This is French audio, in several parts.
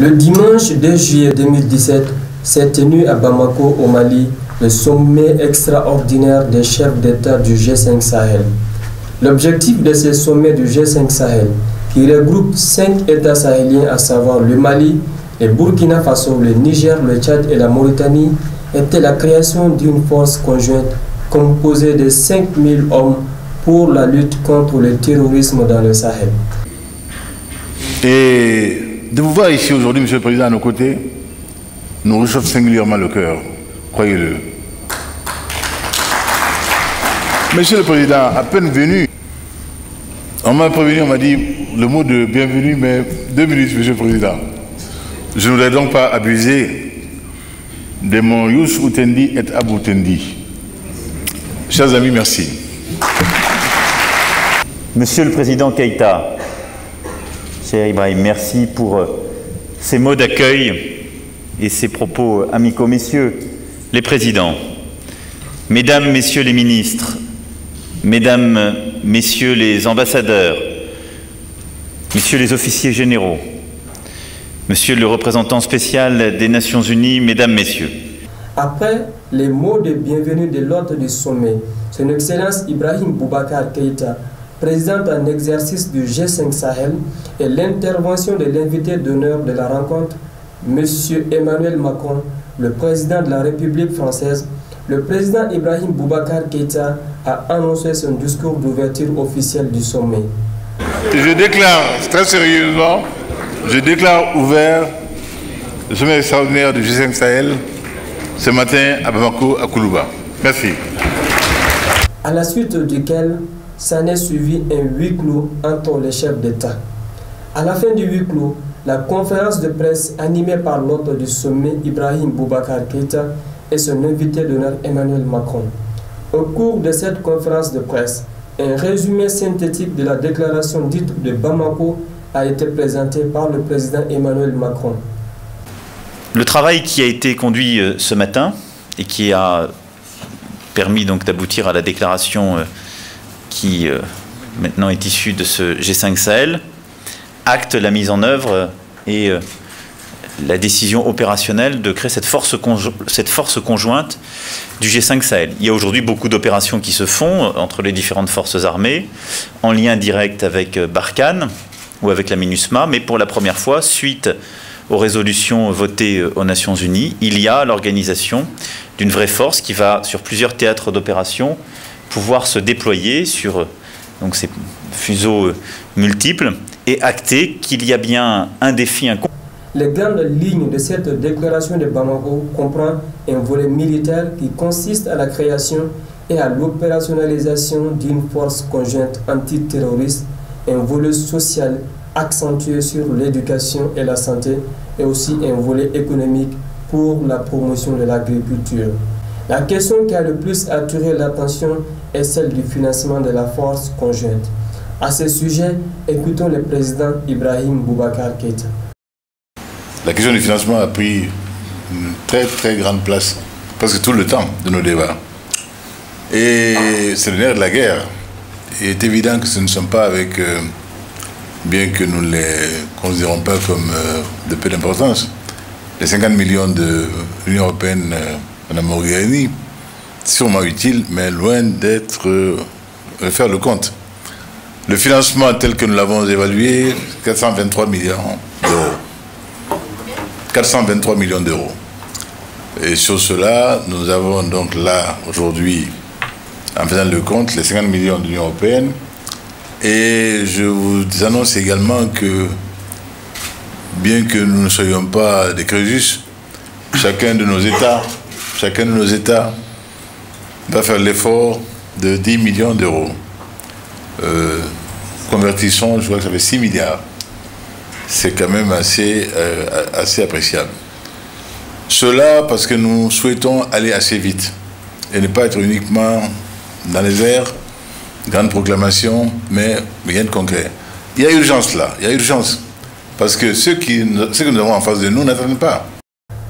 Le dimanche 2 juillet 2017 s'est tenu à Bamako, au Mali, le sommet extraordinaire des chefs d'État du G5 Sahel. L'objectif de ce sommet du G5 Sahel, qui regroupe 5 États sahéliens, à savoir le Mali, le Burkina Faso, le Niger, le Tchad et la Mauritanie, était la création d'une force conjointe composée de 5000 hommes pour la lutte contre le terrorisme dans le Sahel. Et de vous voir ici aujourd'hui, Monsieur le Président, à nos côtés, nous réchauffe singulièrement le cœur, croyez-le. Monsieur le Président, à peine venu, on m'a prévenu, on m'a dit le mot de bienvenue, mais 2 minutes, Monsieur le Président. Je ne voudrais donc pas abuser de mon Yous Outendi et Aboutendi. Chers amis, merci. Monsieur le Président Keïta, cher Ibrahim, merci pour ces mots d'accueil et ces propos amicaux. Messieurs les Présidents, Mesdames, Messieurs les Ministres, Mesdames, Messieurs les Ambassadeurs, Messieurs les Officiers Généraux, Monsieur le Représentant spécial des Nations Unies, Mesdames, Messieurs. Après les mots de bienvenue de l'hôte du sommet, Son Excellence Ibrahim Boubacar Keïta, président en exercice du G5 Sahel, et l'intervention de l'invité d'honneur de la rencontre, M. Emmanuel Macron, le président de la République française, le président Ibrahim Boubacar Keïta a annoncé son discours d'ouverture officielle du sommet. Je déclare très sérieusement, je déclare ouvert le sommet extraordinaire du G5 Sahel ce matin à Bamako, à Koulouba. Merci. À la suite duquel s'en est suivi un huis clos entre les chefs d'État. À la fin du huis clos, la conférence de presse animée par l'hôte du sommet Ibrahim Boubacar Keïta et son invité d'honneur Emmanuel Macron. Au cours de cette conférence de presse, un résumé synthétique de la déclaration dite de Bamako a été présenté par le président Emmanuel Macron. Le travail qui a été conduit ce matin et qui a permis donc d'aboutir à la déclaration qui maintenant est issue de ce G5 Sahel acte la mise en œuvre et la décision opérationnelle de créer cette force conjointe du G5 Sahel. Il y a aujourd'hui beaucoup d'opérations qui se font entre les différentes forces armées, en lien direct avec Barkhane ou avec la MINUSMA, mais pour la première fois, suite aux résolutions votées aux Nations Unies, il y a l'organisation d'une vraie force qui va, sur plusieurs théâtres d'opération, pouvoir se déployer sur donc, ces fuseaux multiples et acter qu'il y a bien un défi incombable. Les grandes lignes de cette déclaration de Bamako comprennent un volet militaire qui consiste à la création et à l'opérationnalisation d'une force conjointe antiterroriste, un volet social accentué sur l'éducation et la santé et aussi un volet économique pour la promotion de l'agriculture. La question qui a le plus attiré l'attention est celle du financement de la force conjointe. À ce sujet, écoutons le président Ibrahim Boubacar Keïta. La question du financement a pris une très grande place, presque tout le temps de nos débats. Et c'est le nerf de la guerre. Il est évident que ce ne sont pas avec, bien que nous ne les considérons pas comme de peu d'importance, les 50 millions de l'Union européenne en Mauritanie, sûrement utile, mais loin d'être faire le compte. Le financement tel que nous l'avons évalué, 423 millions d'euros. 423 millions d'euros. Et sur cela, nous avons donc là, aujourd'hui, en faisant le compte, les 50 millions de l'Union européenne. Et je vous annonce également que, bien que nous ne soyons pas des Crésus, chacun de nos États va faire l'effort de 10 millions d'euros. Convertissons, je crois que ça fait 6 milliards. C'est quand même assez appréciable. Cela parce que nous souhaitons aller assez vite et ne pas être uniquement dans les airs, grande proclamation, mais rien de concret. Il y a urgence là, il y a urgence. Parce que ceux que nous avons en face de nous n'attendent pas.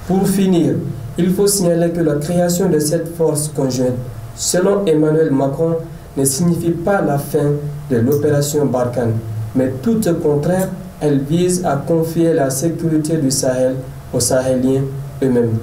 Pour finir, il faut signaler que la création de cette force conjointe, selon Emmanuel Macron, ne signifie pas la fin de l'opération Barkhane, mais tout au contraire, elle vise à confier la sécurité du Sahel aux Sahéliens eux-mêmes.